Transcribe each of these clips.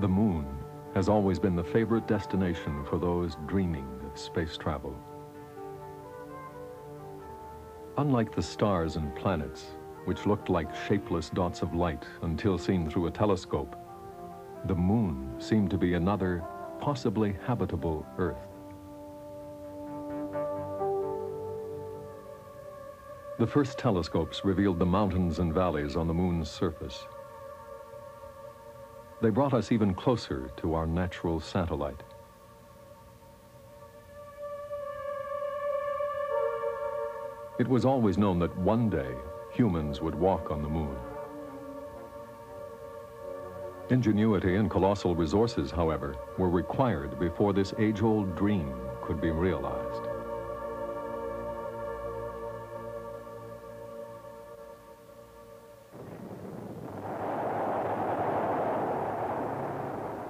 The moon has always been the favorite destination for those dreaming of space travel. Unlike the stars and planets, which looked like shapeless dots of light until seen through a telescope, the moon seemed to be another, possibly habitable Earth. The first telescopes revealed the mountains and valleys on the moon's surface. They brought us even closer to our natural satellite. It was always known that one day humans would walk on the moon. Ingenuity and colossal resources, however, were required before this age-old dream could be realized.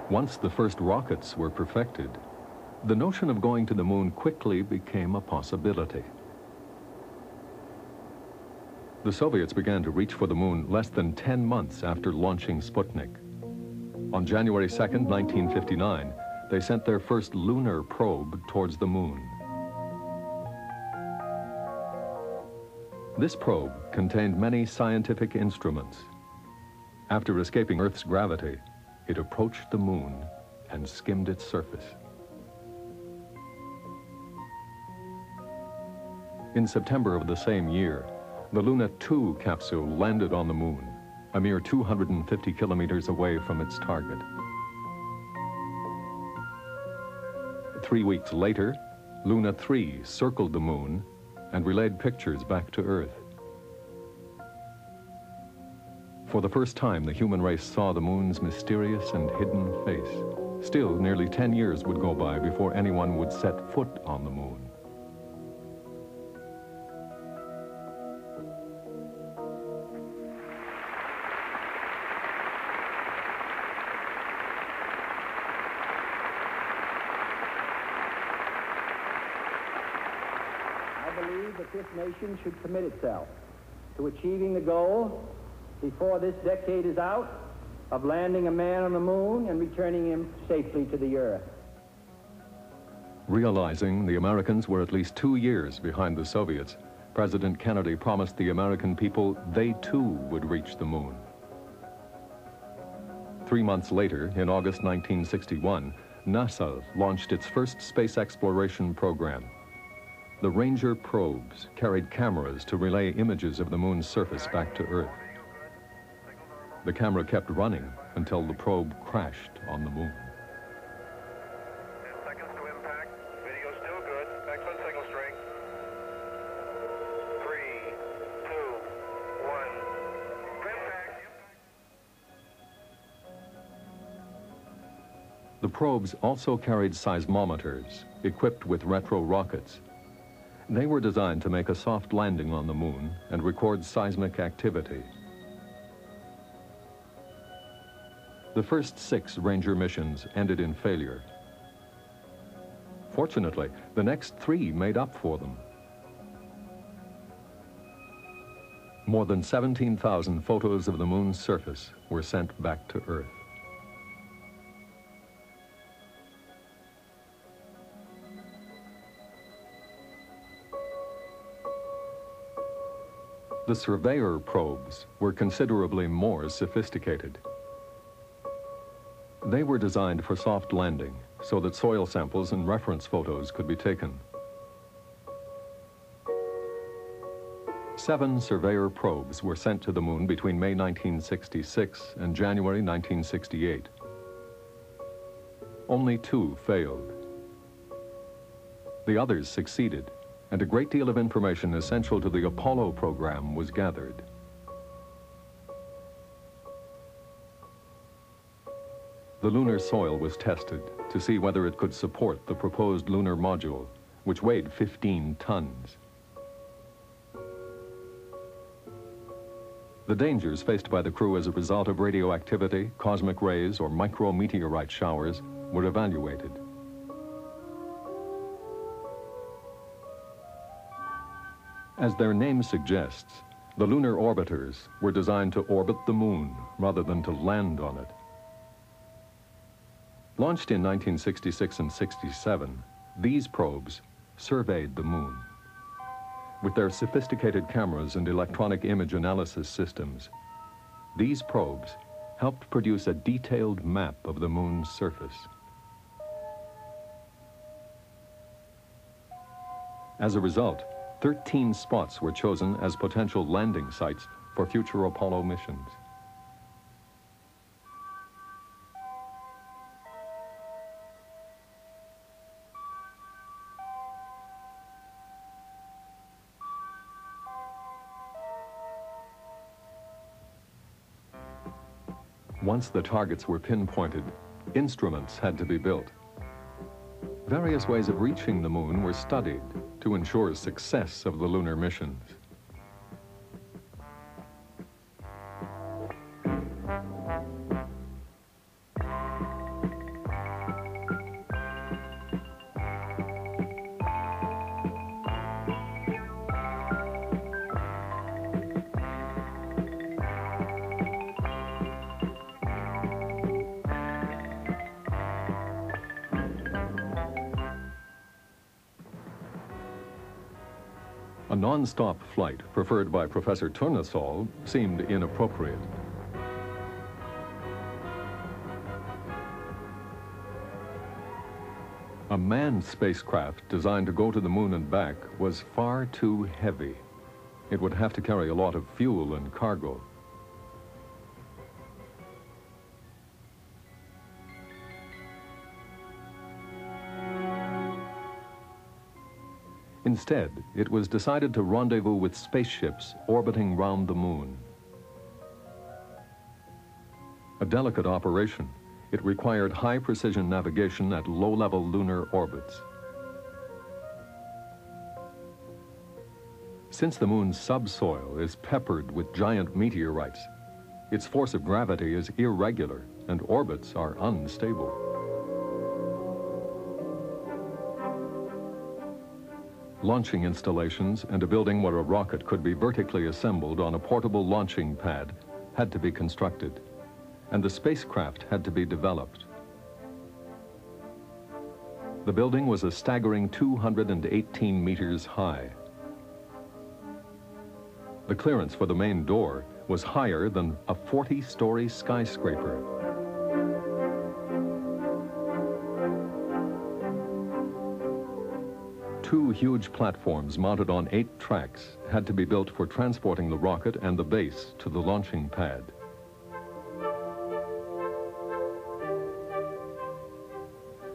Once the first rockets were perfected, the notion of going to the moon quickly became a possibility. The Soviets began to reach for the moon less than 10 months after launching Sputnik. On January 2nd, 1959, they sent their first lunar probe towards the moon. This probe contained many scientific instruments. After escaping Earth's gravity, it approached the moon and skimmed its surface. In September of the same year, the Luna 2 capsule landed on the moon, a mere 250 kilometers away from its target. 3 weeks later, Luna 3 circled the moon and relayed pictures back to Earth. For the first time, the human race saw the moon's mysterious and hidden face. Still, nearly 10 years would go by before anyone would set foot on the moon. I believe that this nation should commit itself to achieving the goal before this decade is out of landing a man on the moon and returning him safely to the Earth. Realizing the Americans were at least 2 years behind the Soviets, President Kennedy promised the American people they too would reach the moon. 3 months later, in August 1961, NASA launched its first space exploration program. The Ranger probes carried cameras to relay images of the moon's surface back to Earth. The camera kept running until the probe crashed on the moon. 10 seconds to impact. Video still good. Excellent signal strength. 3, 2, 1. Impact. The probes also carried seismometers, equipped with retro rockets. They were designed to make a soft landing on the moon and record seismic activity. The first 6 Ranger missions ended in failure. Fortunately, the next 3 made up for them. More than 17,000 photos of the moon's surface were sent back to Earth. The Surveyor probes were considerably more sophisticated. They were designed for soft landing so that soil samples and reference photos could be taken. 7 Surveyor probes were sent to the moon between May 1966 and January 1968. Only 2 failed. The others succeeded, and a great deal of information essential to the Apollo program was gathered. The lunar soil was tested to see whether it could support the proposed lunar module, which weighed 15 tons. The dangers faced by the crew as a result of radioactivity, cosmic rays, or micrometeorite showers were evaluated. As their name suggests, the lunar orbiters were designed to orbit the moon rather than to land on it. Launched in 1966 and 67, these probes surveyed the moon. With their sophisticated cameras and electronic image analysis systems, these probes helped produce a detailed map of the moon's surface. As a result, 13 spots were chosen as potential landing sites for future Apollo missions. Once the targets were pinpointed, instruments had to be built. Various ways of reaching the moon were studied to ensure success of the lunar missions. A non-stop flight preferred by Professor Tournesol seemed inappropriate. A manned spacecraft designed to go to the moon and back was far too heavy. It would have to carry a lot of fuel and cargo. Instead, it was decided to rendezvous with spaceships orbiting round the moon. A delicate operation, it required high-precision navigation at low-level lunar orbits. Since the moon's subsoil is peppered with giant meteorites, its force of gravity is irregular and orbits are unstable. Launching installations and a building where a rocket could be vertically assembled on a portable launching pad had to be constructed, and the spacecraft had to be developed. The building was a staggering 218 meters high. The clearance for the main door was higher than a 40-story skyscraper. Two huge platforms mounted on 8 tracks had to be built for transporting the rocket and the base to the launching pad.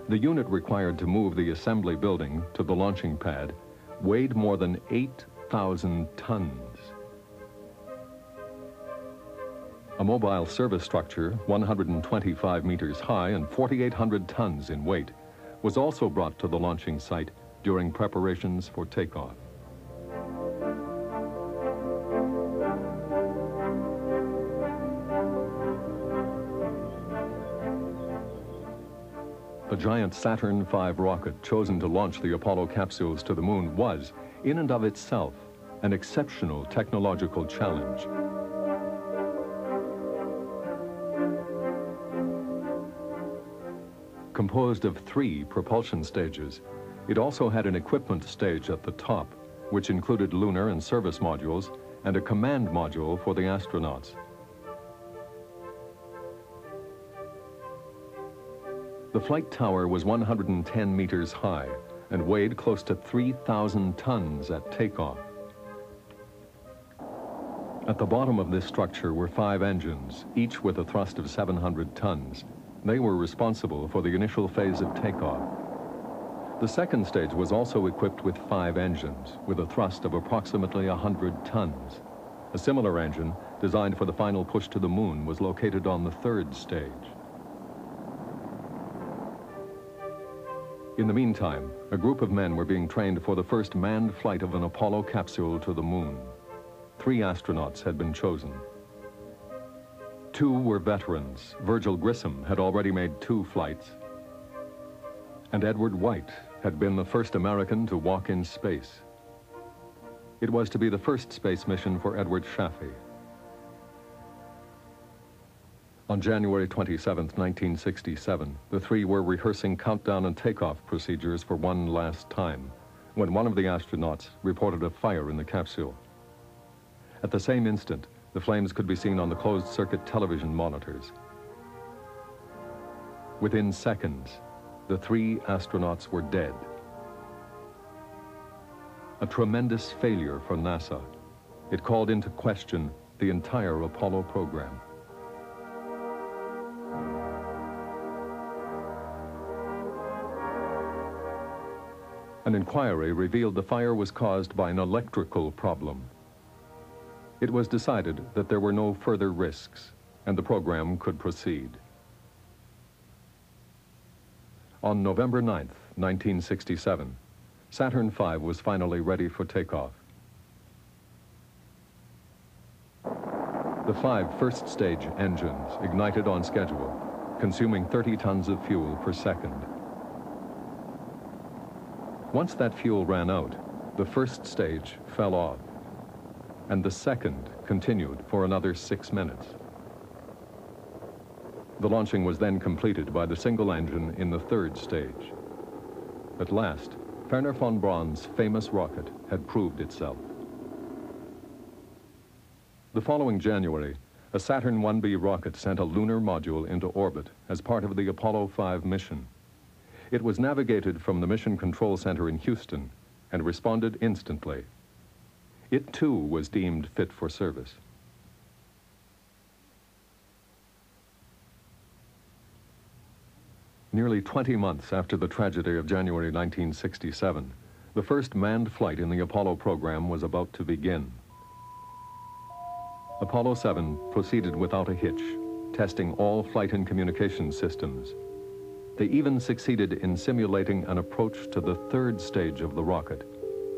The unit required to move the assembly building to the launching pad weighed more than 8,000 tons. A mobile service structure, 125 meters high and 4,800 tons in weight, was also brought to the launching site during preparations for takeoff. The giant Saturn V rocket chosen to launch the Apollo capsules to the moon was, in and of itself, an exceptional technological challenge. Composed of 3 propulsion stages, it also had an equipment stage at the top, which included lunar and service modules and a command module for the astronauts. The flight tower was 110 meters high and weighed close to 3,000 tons at takeoff. At the bottom of this structure were 5 engines, each with a thrust of 700 tons. They were responsible for the initial phase of takeoff. The second stage was also equipped with 5 engines, with a thrust of approximately 100 tons. A similar engine, designed for the final push to the moon, was located on the 3rd stage. In the meantime, a group of men were being trained for the first manned flight of an Apollo capsule to the moon. 3 astronauts had been chosen. 2 were veterans. Virgil Grissom had already made 2 flights, and Edward White had been the first American to walk in space. It was to be the first space mission for Edward Chaffee. On January 27, 1967, the three were rehearsing countdown and takeoff procedures for one last time, when one of the astronauts reported a fire in the capsule. At the same instant, the flames could be seen on the closed-circuit television monitors. Within seconds, the three astronauts were dead. A tremendous failure for NASA. It called into question the entire Apollo program. An inquiry revealed the fire was caused by an electrical problem. It was decided that there were no further risks, and the program could proceed. On November 9, 1967, Saturn V was finally ready for takeoff. The 5 first-stage engines ignited on schedule, consuming 30 tons of fuel per second. Once that fuel ran out, the first stage fell off, and the second continued for another 6 minutes. The launching was then completed by the single engine in the third stage. At last, Wernher von Braun's famous rocket had proved itself. The following January, a Saturn 1B rocket sent a lunar module into orbit as part of the Apollo 5 mission. It was navigated from the Mission Control Center in Houston and responded instantly. It too was deemed fit for service. Nearly 20 months after the tragedy of January 1967, the first manned flight in the Apollo program was about to begin. Apollo 7 proceeded without a hitch, testing all flight and communication systems. They even succeeded in simulating an approach to the third stage of the rocket,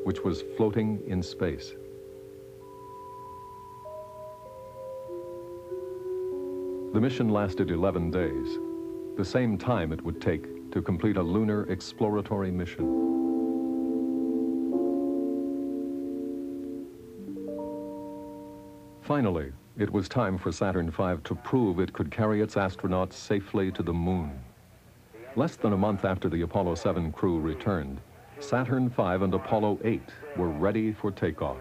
which was floating in space. The mission lasted 11 days, the same time it would take to complete a lunar exploratory mission. Finally, it was time for Saturn V to prove it could carry its astronauts safely to the moon. Less than a month after the Apollo 7 crew returned, Saturn V and Apollo 8 were ready for takeoff.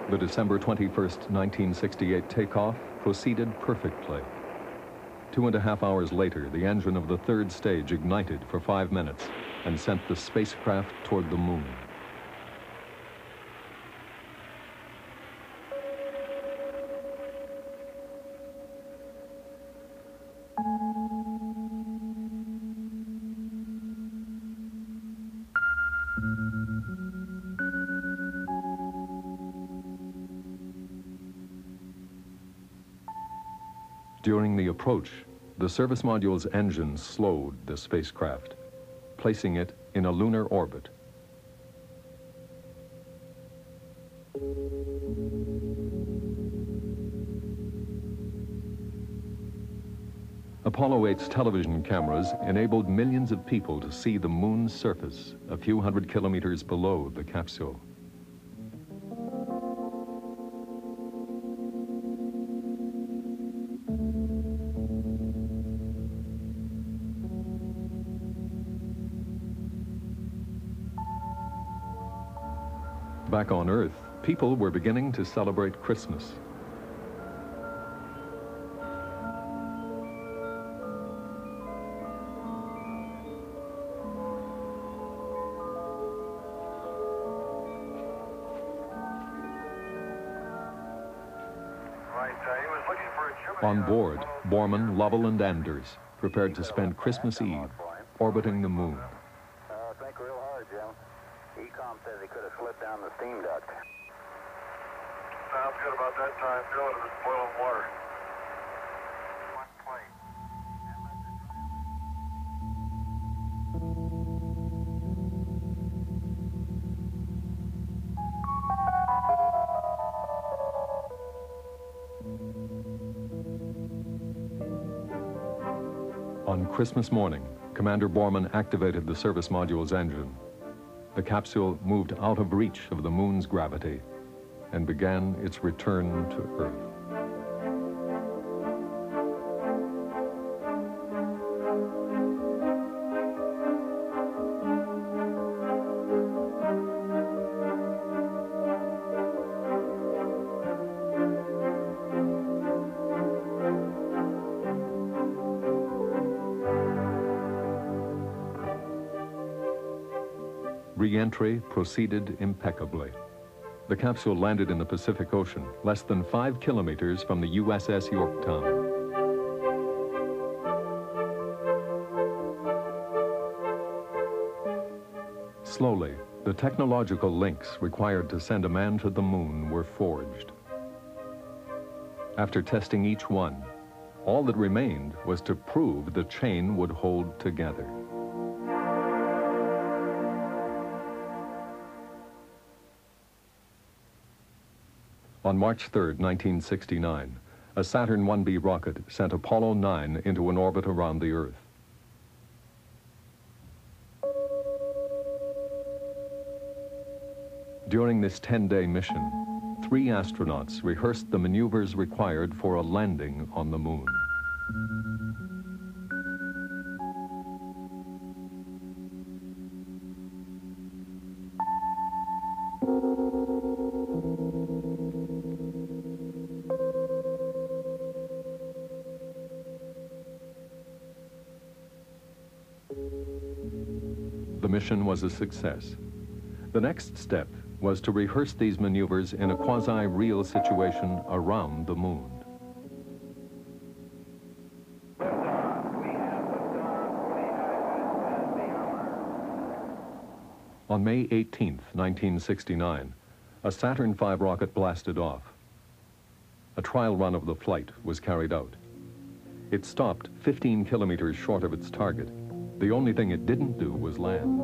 The December 21, 1968 takeoff proceeded perfectly. 2.5 hours later, the engine of the third stage ignited for 5 minutes and sent the spacecraft toward the moon. During the approach, the service module's engine slowed the spacecraft, placing it in a lunar orbit. Apollo 8's television cameras enabled millions of people to see the moon's surface a few hundred kilometers below the capsule. Back on Earth, people were beginning to celebrate Christmas. On board, Borman, Lovell, and Anders prepared to spend Christmas Eve orbiting the moon. Think real hard, Jim. ECOM says he could have slipped down the steam duct. Sounds good about that time, Phil. It was boiling water. One plane. On Christmas morning, Commander Borman activated the service module's engine. The capsule moved out of reach of the moon's gravity and began its return to Earth. Re-entry proceeded impeccably. The capsule landed in the Pacific Ocean, less than 5 kilometers from the USS Yorktown. Slowly, the technological links required to send a man to the moon were forged. After testing each one, all that remained was to prove the chain would hold together. On March 3, 1969, a Saturn 1B rocket sent Apollo 9 into an orbit around the Earth. During this 10-day mission, 3 astronauts rehearsed the maneuvers required for a landing on the moon. The mission was a success. The next step was to rehearse these maneuvers in a quasi-real situation around the moon. On May 18, 1969, a Saturn V rocket blasted off. A trial run of the flight was carried out. It stopped 15 kilometers short of its target. The only thing it didn't do was land.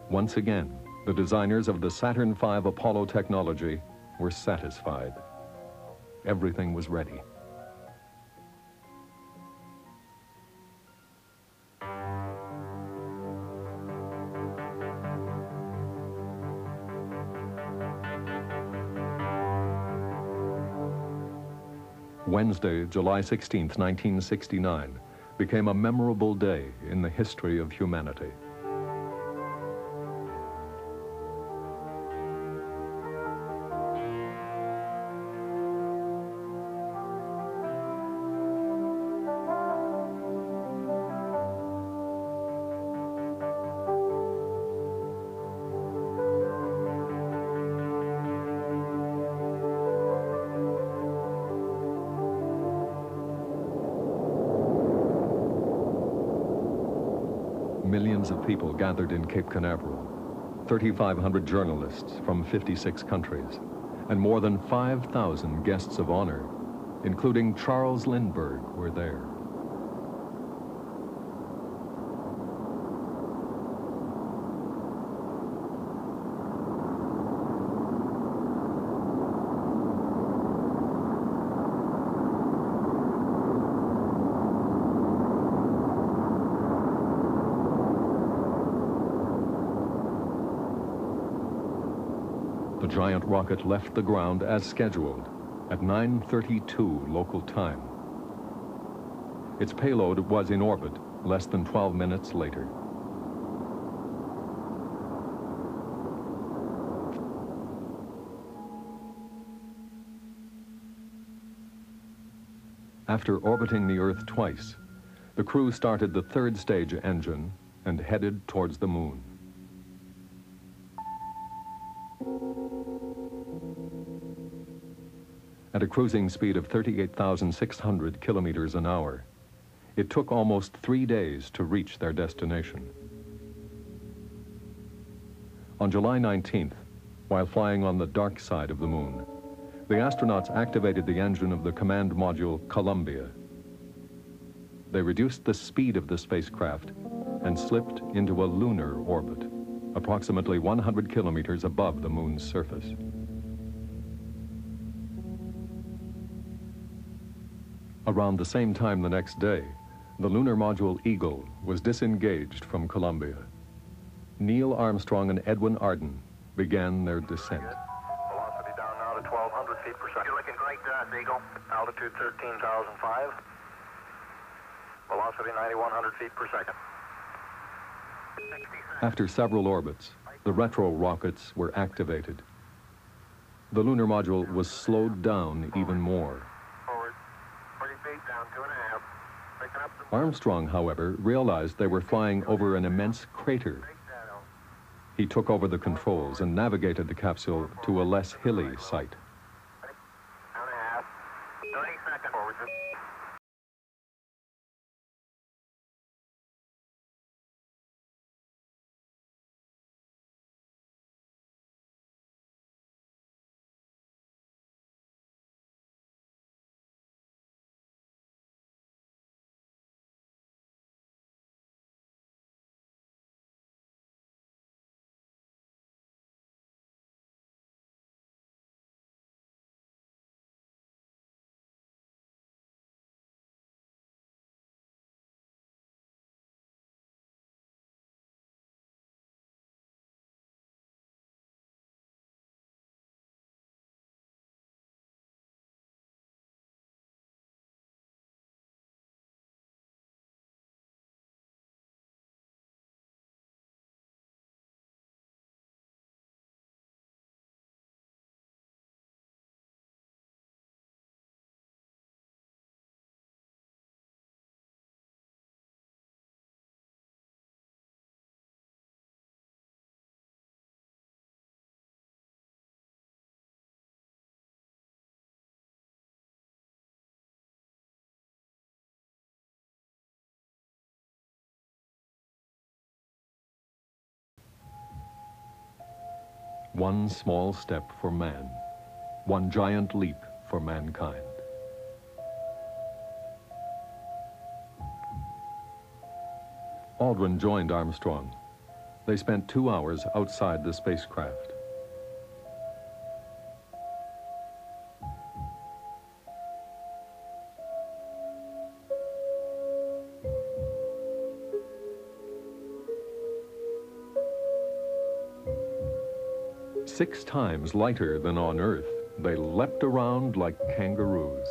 Once again, the designers of the Saturn V Apollo technology were satisfied. Everything was ready. Wednesday, July 16, 1969, became a memorable day in the history of humanity. Millions of people gathered in Cape Canaveral, 3,500 journalists from 56 countries, and more than 5,000 guests of honor, including Charles Lindbergh, were there. The giant rocket left the ground as scheduled at 9:32 local time. Its payload was in orbit less than 12 minutes later. After orbiting the Earth twice, the crew started the third stage engine and headed towards the moon. At a cruising speed of 38,600 kilometers an hour, it took almost 3 days to reach their destination. On July 19th, while flying on the dark side of the moon, the astronauts activated the engine of the command module Columbia. they reduced the speed of the spacecraft and slipped into a lunar orbit, approximately 100 kilometers above the moon's surface. Around the same time the next day, the lunar module Eagle was disengaged from Columbia. Neil Armstrong and Edwin Arden began their descent. Velocity down now to 1,200 feet per second. You're looking great, Eagle. Altitude 13,005. Velocity 9,100 feet per second. After several orbits, the retro rockets were activated. The lunar module was slowed down even more. Forward 40 feet, down 2.5. Picking up some Armstrong, however, realized they were flying over an immense crater. shadow. He took over the controls and navigated the capsule to a less hilly site. Down 1/2. 30 seconds. Forward. One small step for man, one giant leap for mankind. Aldrin joined Armstrong. They spent 2 hours outside the spacecraft. Six times lighter than on Earth, they leapt around like kangaroos.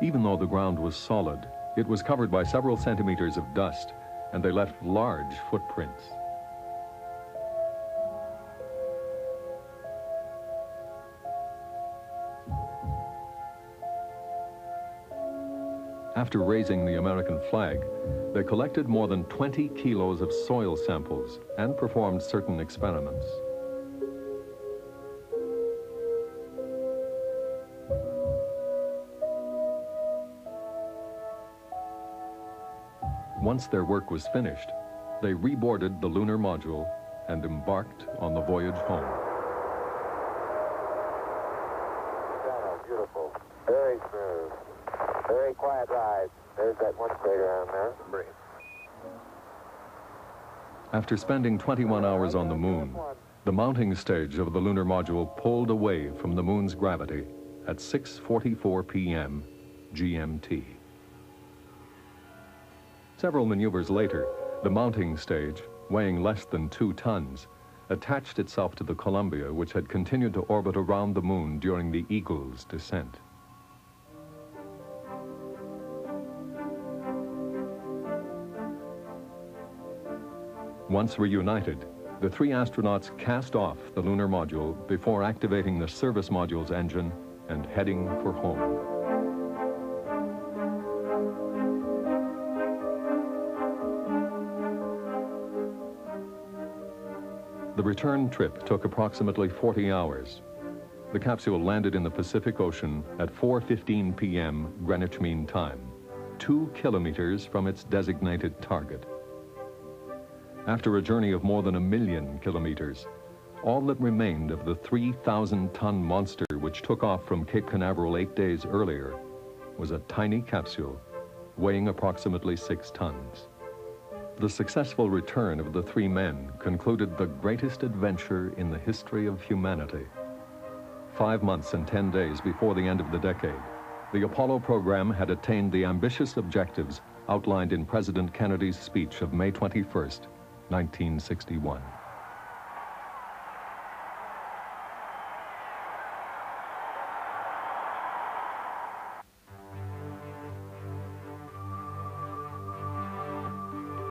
Even though the ground was solid, it was covered by several centimeters of dust, and they left large footprints. After raising the American flag, they collected more than 20 kilos of soil samples and performed certain experiments. Once their work was finished, they reboarded the lunar module and embarked on the voyage home. Beautiful. Very smooth. Very quiet ride. There's that one crater on there. Breathe. After spending 21 hours on the moon, the mounting stage of the lunar module pulled away from the moon's gravity at 6:44 p.m. GMT. Several maneuvers later, the mounting stage, weighing less than 2 tons, attached itself to the Columbia, which had continued to orbit around the moon during the Eagle's descent. Once reunited, the 3 astronauts cast off the lunar module before activating the service module's engine and heading for home. The return trip took approximately 40 hours. The capsule landed in the Pacific Ocean at 4:15 p.m. Greenwich Mean Time, 2 kilometers from its designated target. After a journey of more than 1 million kilometers, all that remained of the 3,000-ton monster which took off from Cape Canaveral 8 days earlier was a tiny capsule weighing approximately 6 tons. The successful return of the 3 men concluded the greatest adventure in the history of humanity. 5 months and 10 days before the end of the decade, the Apollo program had attained the ambitious objectives outlined in President Kennedy's speech of May 21st, 1961.